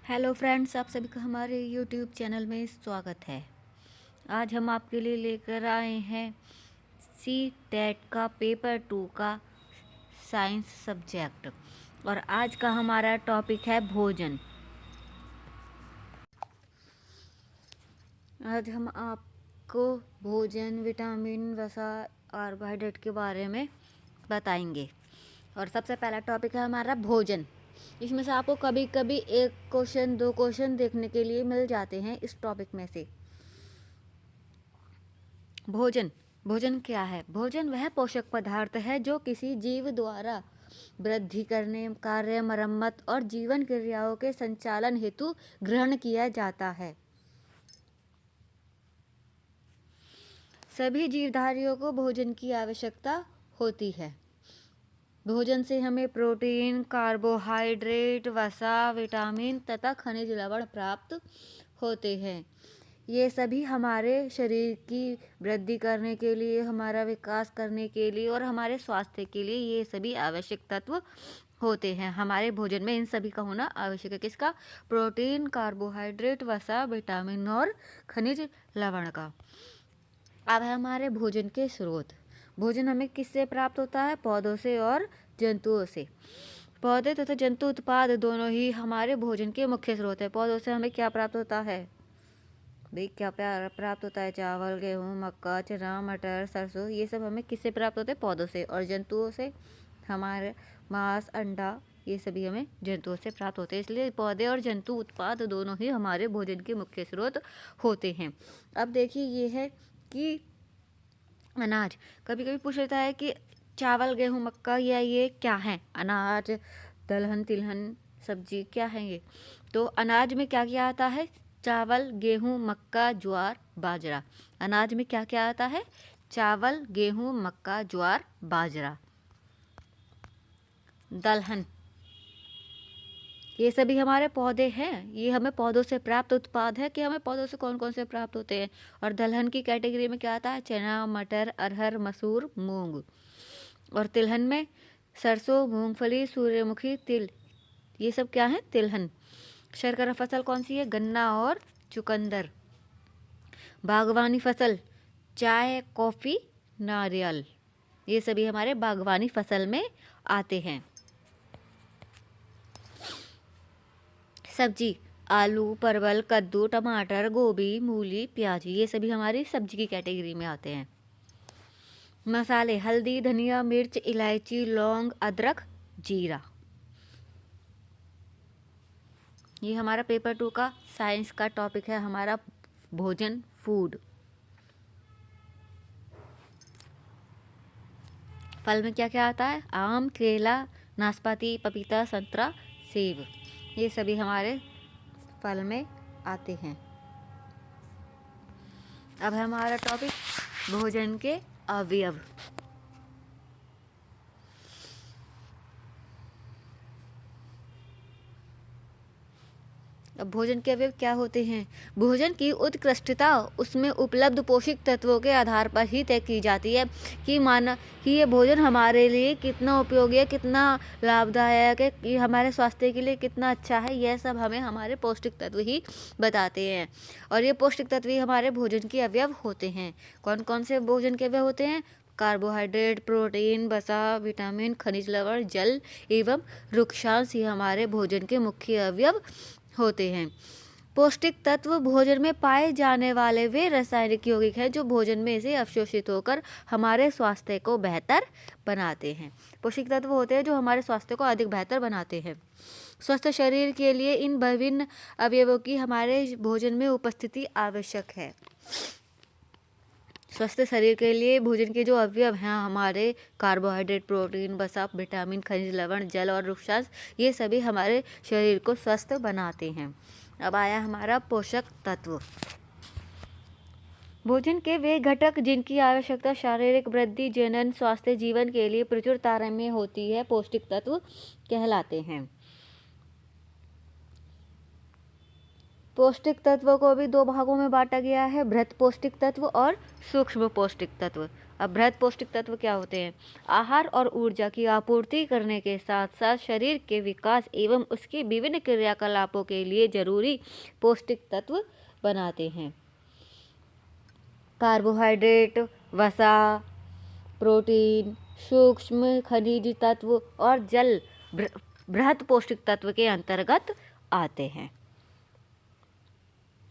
Hello friends, आप सभी का हमारे यूट्यूब चैनल में स्वागत है। आज हम आपके लिए लेकर आए हैं सी टेट का पेपर 2 का साइंस सब्जेक्ट। और आज का हमारा टॉपिक है भोजन। आज हम आपको भोजन, विटामिन, वसा, कार्बोहाइड्रेट के बारे में बताएंगे। और सबसे पहला टॉपिक है हमारा भोजन। इसमें से आपको कभी कभी 1 क्वेश्चन 2 क्वेश्चन देखने के लिए मिल जाते हैं इस टॉपिक में से। भोजन भोजन क्या है? भोजन वह पोषक पदार्थ है जो किसी जीव द्वारा वृद्धि करने, कार्य, मरम्मत और जीवन क्रियाओं के संचालन हेतु ग्रहण किया जाता है। सभी जीवधारियों को भोजन की आवश्यकता होती है। भोजन से हमें प्रोटीन, कार्बोहाइड्रेट, वसा, विटामिन तथा खनिज लवण प्राप्त होते हैं। ये सभी हमारे शरीर की वृद्धि करने के लिए, हमारा विकास करने के लिए और हमारे स्वास्थ्य के लिए ये सभी आवश्यक तत्व होते हैं। हमारे भोजन में इन सभी का होना आवश्यक है। किसका? प्रोटीन, कार्बोहाइड्रेट, वसा, विटामिन और खनिज लवण का। अब है हमारे भोजन के स्रोत। भोजन हमें किससे प्राप्त होता है? पौधों से और जंतुओं से। पौधे तथा जंतु उत्पाद दोनों ही हमारे भोजन के मुख्य स्रोत है। पौधों से हमें क्या प्राप्त होता है? भाई क्या प्राप्त होता है? चावल, गेहूँ, मक्का, चना, मटर, सरसों, ये सब हमें किससे प्राप्त होते हैं? पौधों से। और जंतुओं से हमारे मांस, अंडा, ये सभी हमें जंतुओं से प्राप्त होते हैं। इसलिए पौधे और जंतु उत्पाद दोनों ही हमारे भोजन के मुख्य स्रोत होते हैं। अब देखिए, ये है कि अनाज। कभी कभी पूछ लेता है कि चावल, गेहूँ, मक्का, या ये क्या है? अनाज, दलहन, तिलहन, सब्जी क्या है ये? तो अनाज में क्या क्या आता है? चावल, गेहूँ, मक्का, ज्वार, बाजरा। अनाज में क्या क्या आता है? चावल, गेहूँ, मक्का, ज्वार, बाजरा। दलहन, ये सभी हमारे पौधे हैं। ये हमें पौधों से प्राप्त उत्पाद है कि हमें पौधों से कौन कौन से प्राप्त होते हैं। और दलहन की कैटेगरी में क्या आता है? चना, मटर, अरहर, मसूर, मूंग। और तिलहन में सरसों, मूंगफली, सूर्यमुखी, तिल, ये सब क्या है? तिलहन। शर्करा फसल कौन सी है? गन्ना और चुकंदर। बागवानी फसल चाय, कॉफ़ी, नारियल, ये सभी हमारे बागवानी फसल में आते हैं। सब्जी आलू, परवल, कद्दू, टमाटर, गोभी, मूली, प्याज, ये सभी हमारी सब्जी की कैटेगरी में आते हैं। मसाले हल्दी, धनिया, मिर्च, इलायची, लौंग, अदरक, जीरा। ये हमारा पेपर 2 का साइंस का टॉपिक है, हमारा भोजन, फूड। फल में क्या क्या आता है? आम, केला, नाशपाती, पपीता, संतरा, सेब, ये सभी हमारे फल में आते हैं। अब है हमारा टॉपिक भोजन के अवयव। अब भोजन के अवयव क्या होते हैं? भोजन की उत्कृष्टता उसमें उपलब्ध पोषक तत्वों के आधार पर ही तय की जाती है कि ये भोजन हमारे लिए कितना उपयोगी है, कितना लाभदायक है, कि हमारे स्वास्थ्य के लिए कितना अच्छा है। यह सब हमें हमारे पौष्टिक तत्व ही बताते हैं। और ये पौष्टिक तत्व ही हमारे भोजन के अवयव होते हैं। कौन कौन से भोजन के अवयव होते हैं? कार्बोहाइड्रेट, प्रोटीन, वसा, विटामिन, खनिज लवण, जल एवं रुक्षांश ही हमारे भोजन के मुख्य अवयव होते हैं। पौष्टिक तत्व भोजन में पाए जाने वाले वे रासायनिक यौगिक हैं जो भोजन में से अवशोषित होकर हमारे स्वास्थ्य को बेहतर बनाते हैं। पौष्टिक तत्व होते हैं जो हमारे स्वास्थ्य को अधिक बेहतर बनाते हैं। स्वस्थ शरीर के लिए इन विभिन्न अवयवों की हमारे भोजन में उपस्थिति आवश्यक है। स्वस्थ शरीर के लिए भोजन के जो अवयव हैं हमारे, कार्बोहाइड्रेट, प्रोटीन, वसा, विटामिन, खनिज लवण, जल और रुक्षांश, ये सभी हमारे शरीर को स्वस्थ बनाते हैं। अब आया हमारा पोषक तत्व। भोजन के वे घटक जिनकी आवश्यकता शारीरिक वृद्धि, जनन, स्वास्थ्य, जीवन के लिए प्रचुर मात्रा में होती है, पौष्टिक तत्व कहलाते हैं। पौष्टिक तत्व को भी 2 भागों में बांटा गया है, बृहत पौष्टिक तत्व और सूक्ष्म पौष्टिक तत्व। अब बृहद पौष्टिक तत्व क्या होते हैं? आहार और ऊर्जा की आपूर्ति करने के साथ साथ शरीर के विकास एवं उसके विभिन्न क्रियाकलापों के लिए जरूरी पौष्टिक तत्व बनाते हैं। कार्बोहाइड्रेट, वसा, प्रोटीन, सूक्ष्म खनिज तत्व और जल बृहद पौष्टिक तत्व के अंतर्गत आते हैं।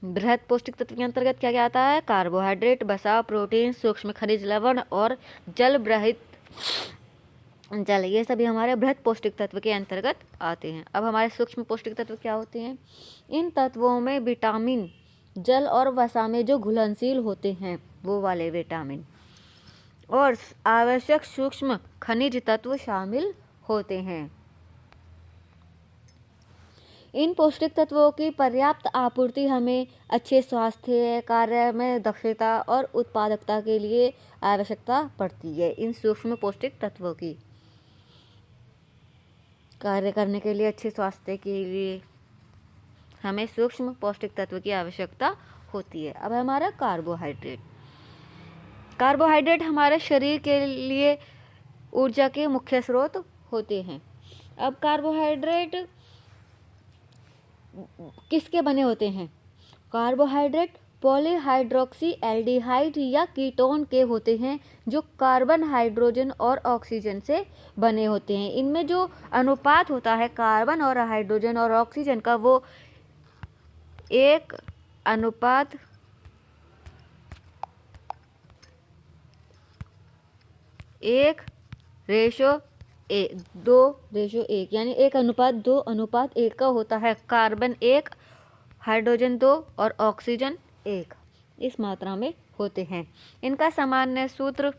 बृहद पौष्टिक तत्व के अंतर्गत क्या क्या आता है? कार्बोहाइड्रेट, वसा, प्रोटीन, सूक्ष्म खनिज लवण और जल बृहद जल, ये सभी हमारे बृहद पौष्टिक तत्व के अंतर्गत आते हैं। अब हमारे सूक्ष्म पौष्टिक तत्व क्या होते हैं? इन तत्वों में विटामिन, जल और वसा में जो घुलनशील होते हैं वो वाले विटामिन और आवश्यक सूक्ष्म खनिज तत्व शामिल होते हैं। इन पौष्टिक तत्वों की पर्याप्त आपूर्ति हमें अच्छे स्वास्थ्य, कार्य में दक्षता और उत्पादकता के लिए आवश्यकता पड़ती है। इन सूक्ष्म पौष्टिक तत्वों की कार्य करने के लिए, अच्छे स्वास्थ्य के लिए हमें सूक्ष्म पौष्टिक तत्व की आवश्यकता होती है। अब हमारा कार्बोहाइड्रेट। कार्बोहाइड्रेट हमारे शरीर के लिए ऊर्जा के मुख्य स्रोत होते हैं। अब कार्बोहाइड्रेट किसके बने होते हैं? कार्बोहाइड्रेट पॉलीहाइड्रोक्सी एल्डिहाइड या कीटोन के होते हैं जो कार्बन, हाइड्रोजन और ऑक्सीजन से बने होते हैं। इनमें जो अनुपात होता है कार्बन और हाइड्रोजन और ऑक्सीजन का, वो 1:1 2:1 यानी 1:2:1 का होता है। कार्बन 1, हाइड्रोजन 2 और ऑक्सीजन 1 इस मात्रा में होते हैं। इनका सामान्य सूत्र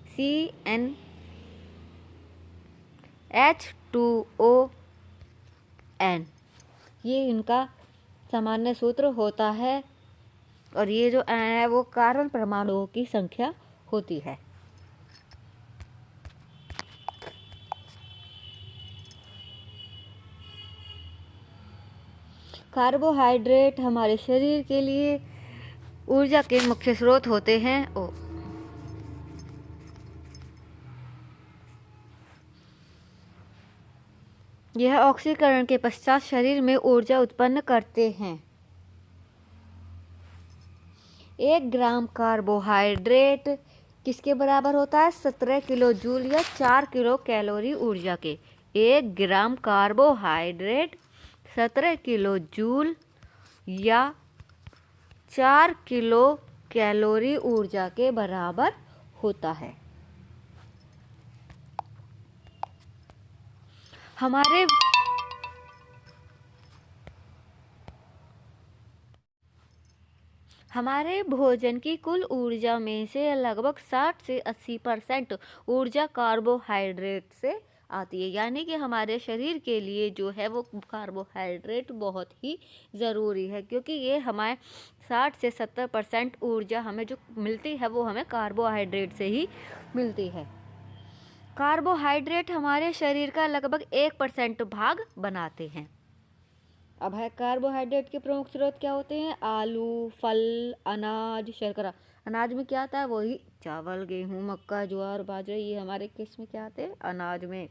CnH2ON, ये इनका सामान्य सूत्र होता है और ये जो N है वो कार्बन परमाणुओं की संख्या होती है। कार्बोहाइड्रेट हमारे शरीर के लिए ऊर्जा के मुख्य स्रोत होते हैं। यह ऑक्सीकरण के पश्चात शरीर में ऊर्जा उत्पन्न करते हैं। 1 ग्राम कार्बोहाइड्रेट किसके बराबर होता है? 17 किलो जूल या 4 किलो कैलोरी ऊर्जा के। 1 ग्राम कार्बोहाइड्रेट 17 किलो जूल या 4 किलो कैलोरी ऊर्जा के बराबर होता है। हमारे भोजन की कुल ऊर्जा में से लगभग 60 से 80% ऊर्जा कार्बोहाइड्रेट से आती है। यानी कि हमारे शरीर के लिए जो है वो कार्बोहाइड्रेट बहुत ही ज़रूरी है, क्योंकि ये हमारे 60 से 70% ऊर्जा हमें जो मिलती है वो हमें कार्बोहाइड्रेट से ही मिलती है। कार्बोहाइड्रेट हमारे शरीर का लगभग 1% भाग बनाते हैं। अब है कार्बोहाइड्रेट के प्रमुख स्रोत क्या होते हैं? आलू, फल, अनाज, शर्करा। अनाज में क्या आता है? वही चावल, गेहूँ, मक्का, ज्वार, बाजरा, ये हमारे किस में क्या आते हैं? अनाज में।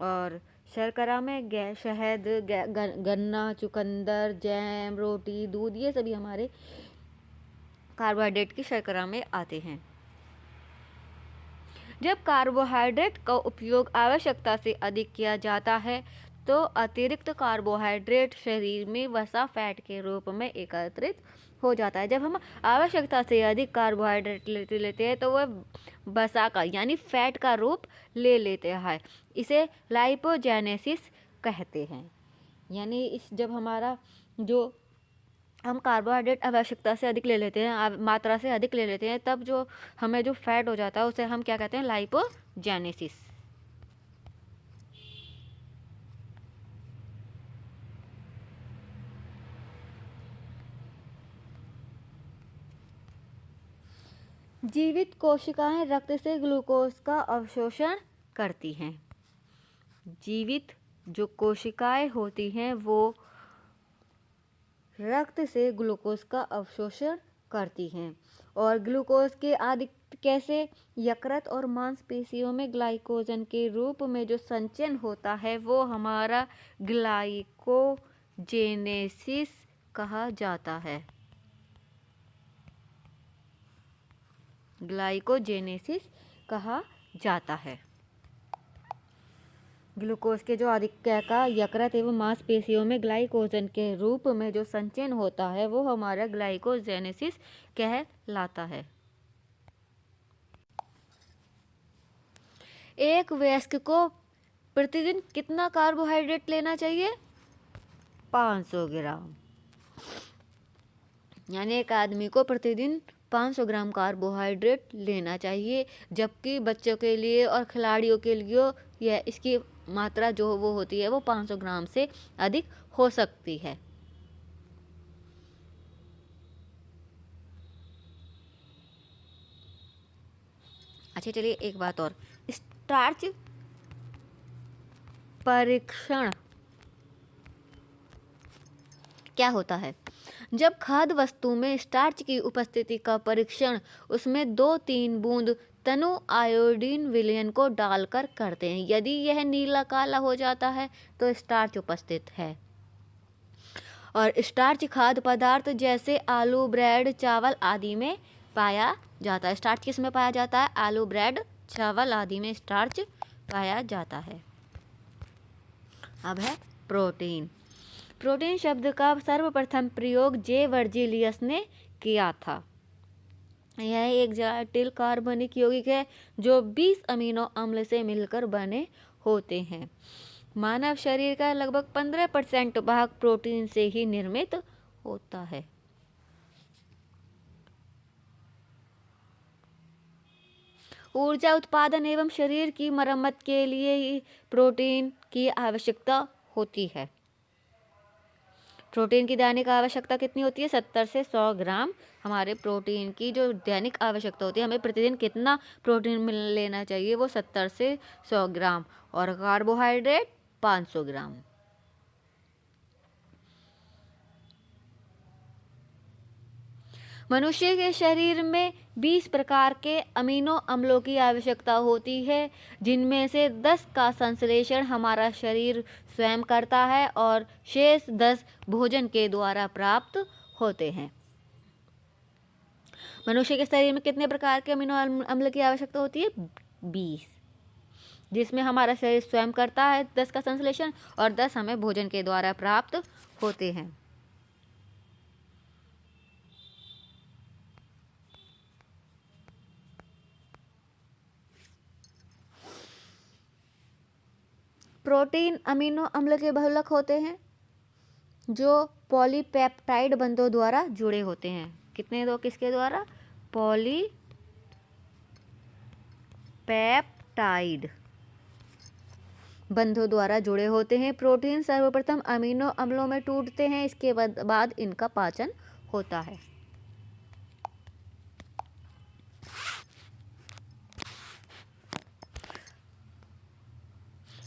और शर्करा में शहद, गन्ना, चुकंदर, जैम, रोटी, दूध, ये सभी हमारे कार्बोहाइड्रेट की शर्करा में आते हैं। जब कार्बोहाइड्रेट का उपयोग आवश्यकता से अधिक किया जाता है तो अतिरिक्त कार्बोहाइड्रेट शरीर में वसा फैट के रूप में एकत्रित हो जाता है। जब हम आवश्यकता से अधिक कार्बोहाइड्रेट लेते हैं तो वह वसा का यानी फैट का रूप ले लेते हैं। इसे लाइपोजेनेसिस कहते हैं। यानी जब हमारा जो हम कार्बोहाइड्रेट आवश्यकता से अधिक ले लेते हैं, मात्रा से अधिक ले लेते हैं, तब जो हमें जो फैट हो जाता है उसे हम क्या कहते हैं? लाइपोजेनेसिस। जीवित कोशिकाएं रक्त से ग्लूकोज का अवशोषण करती हैं। जीवित जो कोशिकाएं होती हैं वो रक्त से ग्लूकोज का अवशोषण करती हैं। और ग्लूकोज के अधिक कैसे? यकृत और मांसपेशियों में ग्लाइकोजन के रूप में जो संचयन होता है वो हमारा ग्लाइकोजेनेसिस कहा जाता है। ग्लाइकोजेनेसिस कहा जाता है। ग्लूकोज के जो अधिक्य का यकृत एवं मांसपेशियों में ग्लाइकोजन के रूप में जो संचयन होता है वो हमारा ग्लाइकोजेनेसिस कहलाता है। एक वयस्क को प्रतिदिन कितना कार्बोहाइड्रेट लेना चाहिए? 500 ग्राम। यानी एक आदमी को प्रतिदिन 500 ग्राम कार्बोहाइड्रेट लेना चाहिए, जबकि बच्चों के लिए और खिलाड़ियों के लिए यह इसकी मात्रा जो वो होती है वो 500 ग्राम से अधिक हो सकती है। अच्छा चलिए एक बात और, स्टार्च परीक्षण क्या होता है? जब खाद्य वस्तु में स्टार्च की उपस्थिति का परीक्षण उसमें 2-3 बूंद तनु आयोडीन विलयन को डालकर करते हैं। यदि यह नीला काला हो जाता है तो स्टार्च उपस्थित है। और स्टार्च खाद्य पदार्थ जैसे आलू, ब्रेड, चावल आदि में पाया जाता है। स्टार्च किस में पाया जाता है? आलू, ब्रेड, चावल आदि में स्टार्च पाया जाता है। अब है प्रोटीन। प्रोटीन शब्द का सर्वप्रथम प्रयोग जे वर्जिलियस ने किया था। यह एक जटिल कार्बनिक यौगिक है जो 20 अमीनो अम्ल से मिलकर बने होते हैं। मानव शरीर का लगभग 15% भाग प्रोटीन से ही निर्मित होता है। ऊर्जा उत्पादन एवं शरीर की मरम्मत के लिए प्रोटीन की आवश्यकता होती है। प्रोटीन की दैनिक आवश्यकता कितनी होती है? 70 से 100 ग्राम हमारे प्रोटीन की जो दैनिक आवश्यकता होती है, हमें प्रतिदिन कितना प्रोटीन लेना चाहिए? वो 70 से 100 ग्राम। और कार्बोहाइड्रेट 500 ग्राम। मनुष्य के शरीर में 20 प्रकार के अमीनो अम्लों की आवश्यकता होती है, जिनमें से 10 का संश्लेषण हमारा शरीर स्वयं करता है और शेष 10 भोजन के द्वारा प्राप्त होते हैं। मनुष्य के शरीर में कितने प्रकार के अमीनो अम्ल की आवश्यकता होती है? 20, जिसमें हमारा शरीर स्वयं करता है 10 का संश्लेषण और 10 हमें भोजन के द्वारा प्राप्त होते हैं। प्रोटीन अमीनो अम्ल के बहुलक होते हैं जो पॉलीपेप्टाइड बंधों द्वारा जुड़े होते हैं। कितने दो किसके द्वारा? पॉलीपेप्टाइड बंधों द्वारा जुड़े होते हैं। प्रोटीन सर्वप्रथम अमीनो अम्लों में टूटते हैं, इसके बाद इनका पाचन होता है।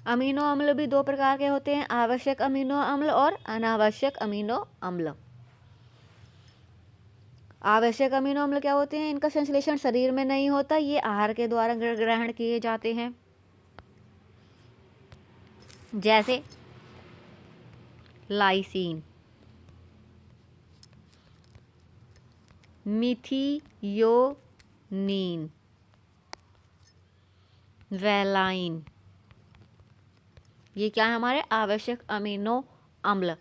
अमीनो अम्ल भी 2 प्रकार के होते हैं, आवश्यक अमीनो अम्ल और अनावश्यक अमीनो अम्ल। आवश्यक अमीनो अम्ल क्या होते हैं? इनका संश्लेषण शरीर में नहीं होता, ये आहार के द्वारा ग्रहण किए जाते हैं। जैसे लाइसीन, मिथियोनीन, वेलाइन, ये क्या है हमारे आवश्यक अमीनो अम्ल।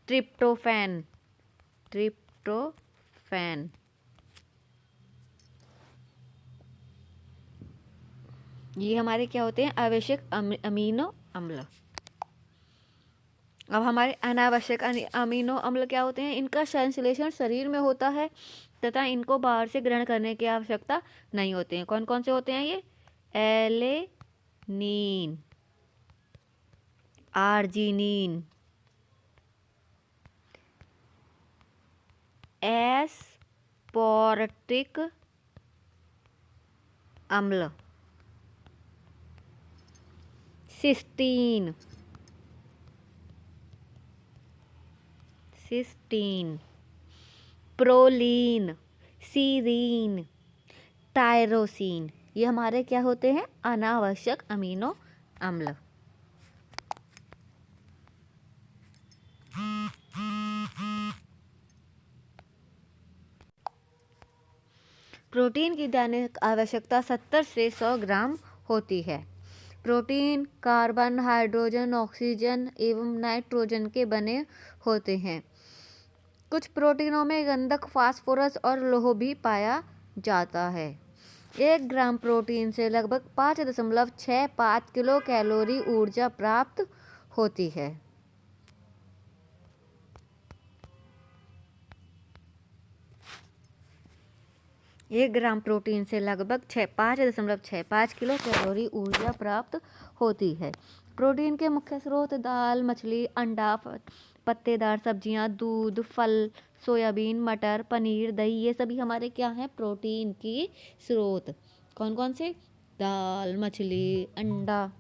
ट्रिप्टोफैन, ये हमारे क्या होते हैं? आवश्यक अमीनो अम्ल। अब हमारे अनावश्यक अमीनो अम्ल क्या होते हैं? इनका संश्लेषण शरीर में होता है तथा इनको बाहर से ग्रहण करने की आवश्यकता नहीं होती है। कौन कौन से होते हैं ये? एलेनीन, आर्जिनिन, एस्पार्टिक अम्ल, सिस्टीन, प्रोलीन, सीरीन, टायरोसिन, ये हमारे क्या होते हैं? अनावश्यक अमीनो अम्ल। प्रोटीन की दैनिक आवश्यकता 70 से 100 ग्राम होती है। प्रोटीन कार्बन, हाइड्रोजन, ऑक्सीजन एवं नाइट्रोजन के बने होते हैं। कुछ प्रोटीनों में गंधक, फास्फोरस और लौह भी पाया जाता है। 1 ग्राम प्रोटीन से लगभग 5.65 किलो कैलोरी ऊर्जा प्राप्त होती है। 1 ग्राम प्रोटीन से लगभग 5.65 किलो कैलोरी ऊर्जा प्राप्त होती है। प्रोटीन के मुख्य स्रोत दाल, मछली, अंडा, पत्तेदार सब्जियां, दूध, फल, सोयाबीन, मटर, पनीर, दही, ये सभी हमारे क्या हैं? प्रोटीन की स्रोत। कौन कौन से? दाल, मछली, अंडा,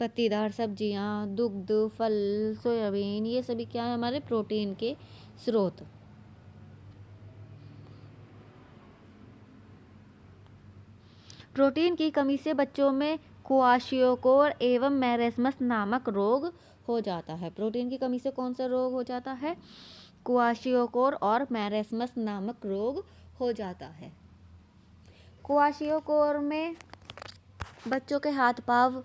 पत्तेदार सब्जियां, दुग्ध, फल, सोयाबीन, ये सभी क्या है? हमारे प्रोटीन के स्रोत। प्रोटीन की कमी से बच्चों में क्वाशियोकोर एवं मैरेस्मस नामक रोग हो जाता है। प्रोटीन की कमी से कौन सा रोग हो जाता है? क्वाशियोकोर और मैरेस्मस नामक रोग हो जाता है। क्वाशियोकोर में बच्चों के हाथ पांव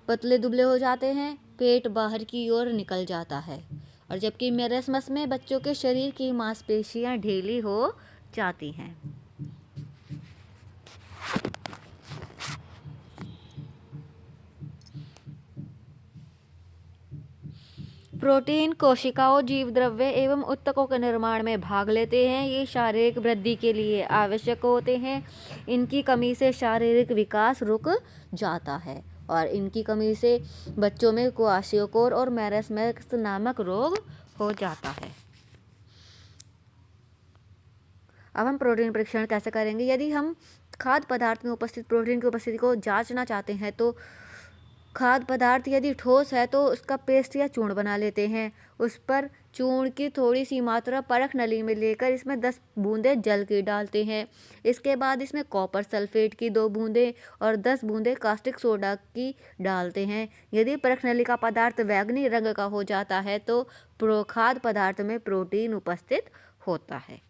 पतले दुबले हो जाते हैं, पेट बाहर की ओर निकल जाता है, और जबकि मैरेस्मस में बच्चों के शरीर की मांसपेशियां ढीली हो जाती हैं। प्रोटीन कोशिकाओं, जीवद्रव्य एवं ऊतकों के निर्माण में भाग लेते हैं। ये शारीरिक वृद्धि के लिए आवश्यक होते हैं। इनकी कमी से शारीरिक विकास रुक जाता है और इनकी कमी से बच्चों में क्वाशियोकोर और मैरेस्मस नामक रोग हो जाता है। अब हम प्रोटीन परीक्षण कैसे करेंगे? यदि हम खाद्य पदार्थ में उपस्थित प्रोटीन की उपस्थिति को जांचना चाहते हैं तो खाद्य पदार्थ यदि ठोस है तो उसका पेस्ट या चूर्ण बना लेते हैं। उस पर चूर्ण की थोड़ी सी मात्रा परख नली में लेकर इसमें 10 बूंदें जल की डालते हैं। इसके बाद इसमें कॉपर सल्फेट की 2 बूंदें और 10 बूंदें कास्टिक सोडा की डालते हैं। यदि परख नली का पदार्थ बैंगनी रंग का हो जाता है तो खाद्य पदार्थ में प्रोटीन उपस्थित होता है।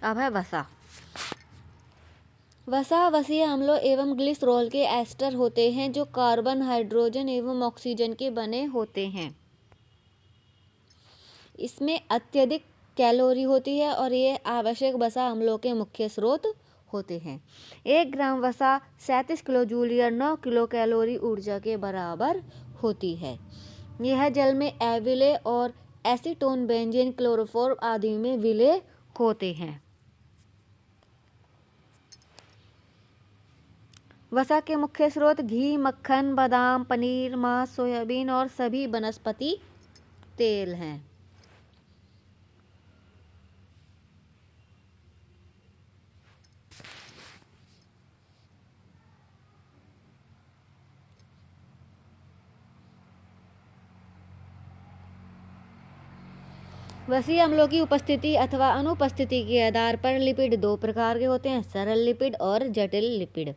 अब है वसा। वसा वसीय अम्लों एवं ग्लिसरॉल के एस्टर होते हैं जो कार्बन, हाइड्रोजन एवं ऑक्सीजन के बने होते हैं। इसमें अत्यधिक कैलोरी होती है और ये आवश्यक वसा अम्लों के मुख्य स्रोत होते हैं। 1 ग्राम वसा 37 किलो जूल या 9 किलो कैलोरी ऊर्जा के बराबर होती है। यह जल में एविले और एसीटोन, बेंजीन, क्लोरोफॉर्म आदि में विलय होते हैं। वसा के मुख्य स्रोत घी, मक्खन, बादाम, पनीर, मांस, सोयाबीन और सभी वनस्पति तेल हैं। वसीय अम्लों की उपस्थिति अथवा अनुपस्थिति के आधार पर लिपिड 2 प्रकार के होते हैं, सरल लिपिड और जटिल लिपिड।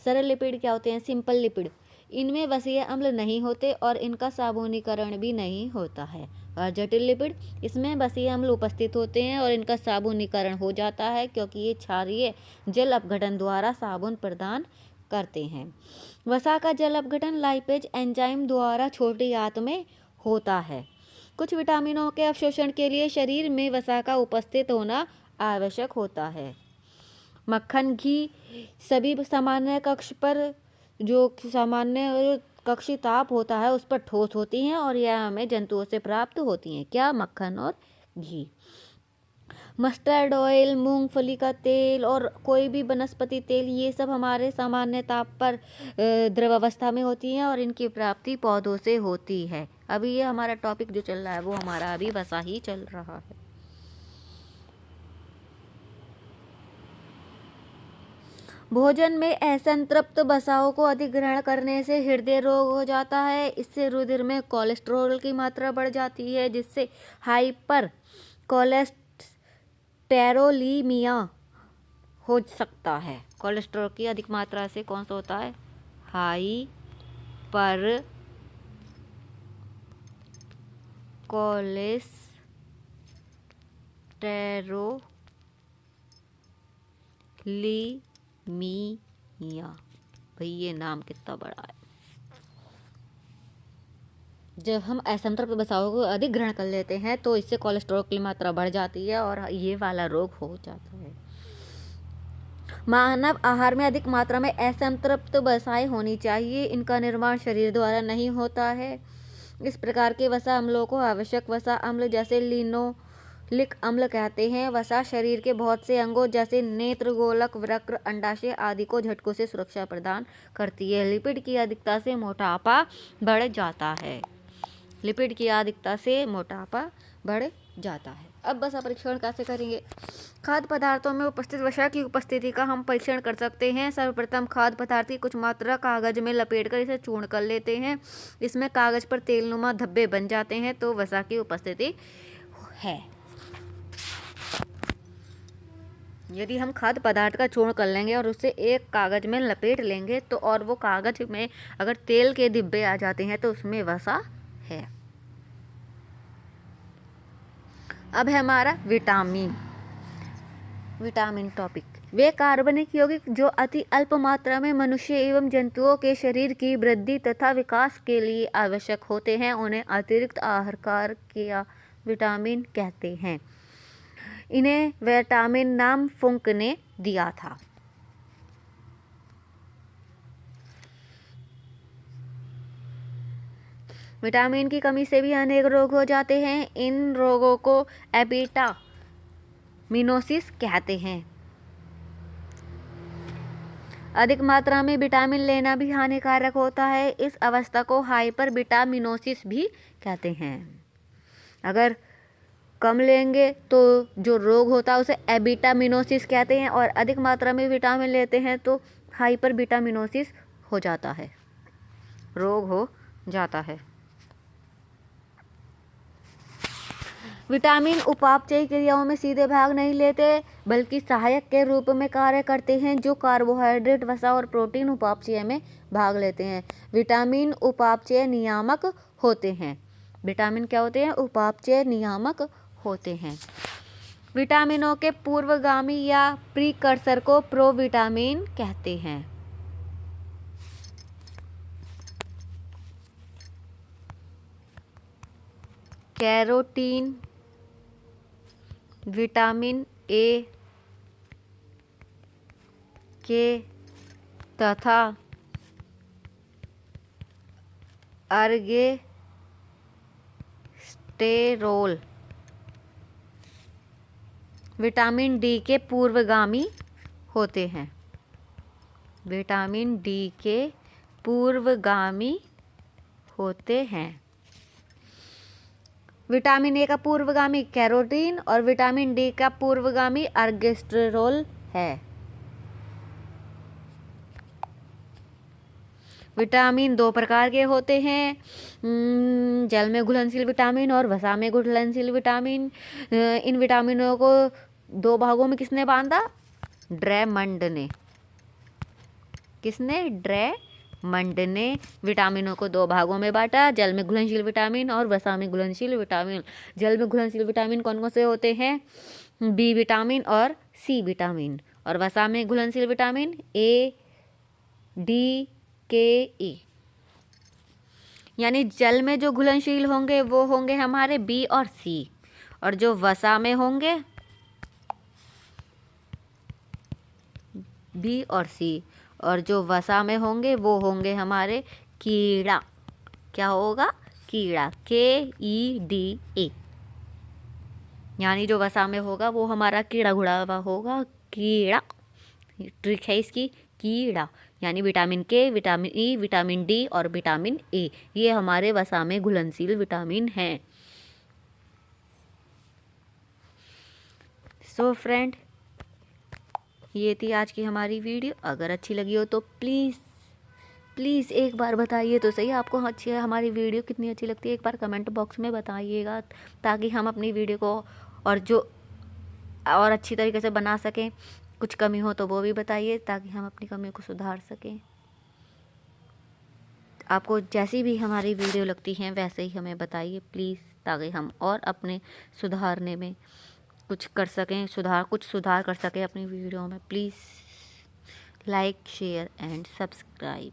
सरल लिपिड क्या होते हैं? Simple lipid. इनमें वसीय अम्ल नहीं होते और इनका साबुनीकरण भी नहीं होता है। और जटिल लिपिड, इसमें वसीय अम्ल उपस्थित होते हैं और इनका साबुनीकरण हो जाता है क्योंकि ये क्षारीय जल अपघटन द्वारा साबुन प्रदान करते हैं। वसा का जल अपघटन लाइपेज एंजाइम द्वारा छोटी आंत में होता है। कुछ विटामिनों के अवशोषण के लिए शरीर में वसा का उपस्थित होना आवश्यक होता है। मक्खन, घी सभी सामान्य कक्ष पर जो सामान्य कक्षीय ताप होता है उस पर ठोस होती हैं और यह हमें जंतुओं से प्राप्त होती हैं। क्या? मक्खन और घी। मस्टर्ड ऑयल, मूंगफली का तेल और कोई भी वनस्पति तेल, ये सब हमारे सामान्य ताप पर द्रवावस्था में होती हैं और इनकी प्राप्ति पौधों से होती है। अभी ये हमारा टॉपिक जो चल रहा है वो हमारा अभी वसा ही चल रहा है। भोजन में असंतृप्त वसाओं को अधिक ग्रहण करने से हृदय रोग हो जाता है। इससे रुधिर में कोलेस्ट्रॉल की मात्रा बढ़ जाती है, जिससे हाइपर कोलेस्टेरोलीमिया हो सकता है। कोलेस्ट्रॉल की अधिक मात्रा से कौन सा होता है? हाइपर कोलेस्टेरोलीमिया। भाई ये नाम कितना बड़ा है। जब हम असंतृप्त वसाओं को अधिक ग्रहण कर लेते हैं तो इससे कोलेस्ट्रॉल की मात्रा बढ़ जाती है और ये वाला रोग हो जाता है। मानव आहार में अधिक मात्रा में असंतृप्त वसाएं होनी चाहिए। इनका निर्माण शरीर द्वारा नहीं होता है। इस प्रकार के वसा अम्लों को आवश्यक वसा अम्ल जैसे लिनोलिक अम्ल कहते हैं। वसा शरीर के बहुत से अंगों जैसे नेत्र, गोलक, वृक्क, अंडाशय आदि को झटकों से सुरक्षा प्रदान करती है। लिपिड की अधिकता से मोटापा बढ़ जाता है। लिपिड की अधिकता से मोटापा बढ़ जाता है। अब वसा परीक्षण कैसे करेंगे? खाद्य पदार्थों में उपस्थित वसा की उपस्थिति का हम परीक्षण कर सकते हैं। सर्वप्रथम खाद्य पदार्थ की कुछ मात्रा कागज में लपेटकर इसे चूर्ण कर लेते हैं। इसमें कागज पर तेलनुमा धब्बे बन जाते हैं तो वसा की उपस्थिति है। यदि हम खाद्य पदार्थ का चूर्ण कर लेंगे और उसे एक कागज में लपेट लेंगे तो और वो कागज में अगर तेल के डिब्बे आ जाते हैं तो उसमें वसा है। अब है हमारा विटामिन टॉपिक। वे कार्बनिक यौगिक जो अति अल्प मात्रा में मनुष्य एवं जंतुओं के शरीर की वृद्धि तथा विकास के लिए आवश्यक होते हैं, उन्हें अतिरिक्त आहार या विटामिन कहते हैं। इन्हें विटामिन नाम फुंक ने दिया था। विटामिन की कमी से भी अनेक रोग हो जाते हैं। इन रोगों को एपिटामिनोसिस कहते हैं। अधिक मात्रा में विटामिन लेना भी हानिकारक होता है। इस अवस्था को हाइपर विटामिनोसिस भी कहते हैं। अगर कम लेंगे तो जो रोग होता है उसे एबिटामिनोसिस कहते हैं और अधिक मात्रा में विटामिन लेते हैं तो हाइपर विटामिनोसिस हो जाता है, रोग हो जाता है। विटामिन उपापचयी क्रियाओं में सीधे भाग नहीं लेते बल्कि सहायक के रूप में कार्य करते हैं, जो कार्बोहाइड्रेट, वसा और प्रोटीन उपापचय में भाग लेते हैं। विटामिन उपापचय नियामक होते हैं। विटामिन क्या होते हैं? उपापचय नियामक होते हैं। विटामिनों के पूर्वगामी या प्रीकर्सर को प्रोविटामिन कहते हैं। कैरोटीन, विटामिन ए के तथा अर्गेस्टेरोल विटामिन डी के पूर्वगामी होते हैं। विटामिन डी के पूर्वगामी होते हैं। विटामिन ए का पूर्वगामी कैरोटीन और विटामिन डी का पूर्वगामी अर्गेस्टेरोल है। विटामिन दो प्रकार के होते हैं, जल में घुलनशील विटामिन और वसा में घुलनशील विटामिन। इन विटामिनों को दो भागों में किसने बांधा? ड्रेमंड ने। किसने? ड्रेमंड ने विटामिनों को दो भागों में बांटा, जल में घुलनशील विटामिन और वसा में घुलनशील विटामिन। जल में घुलनशील विटामिन कौन कौन से होते हैं? बी विटामिन और सी विटामिन। और वसा में घुलनशील विटामिन ए, डी, के, ई। यानी जल में जो घुलनशील होंगे वो होंगे हमारे बी और सी, और जो वसा में होंगे बी और सी, और जो वसा में होंगे वो होंगे हमारे कीड़ा। क्या होगा? कीड़ा, के, ई, डी, ए। यानी जो वसा में होगा वो हमारा कीड़ा घुड़ा हुआ होगा, कीड़ा। ट्रिक है इसकी, कीड़ा। यानी विटामिन के, विटामिन ई, विटामिन डी और विटामिन ए, ये हमारे वसा में घुलनशील विटामिन हैं। सो फ्रेंड, ये थी आज की हमारी वीडियो। अगर अच्छी लगी हो तो प्लीज़ एक बार बताइए तो सही आपको अच्छी है हमारी वीडियो कितनी अच्छी लगती है। एक बार कमेंट बॉक्स में बताइएगा, ताकि हम अपनी वीडियो को और अच्छी तरीके से बना सकें। कुछ कमी हो तो वो भी बताइए, ताकि हम अपनी कमी को सुधार सकें। आपको जैसी भी हमारी वीडियो लगती हैं वैसे ही हमें बताइए प्लीज़, ताकि हम और अपने सुधारने में कुछ कर सकें, कुछ सुधार कर सकें अपनी वीडियो में। Please like, share and subscribe.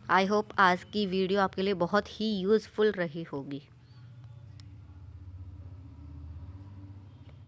I hope आज की वीडियो आपके लिए बहुत ही यूज़फुल रही होगी।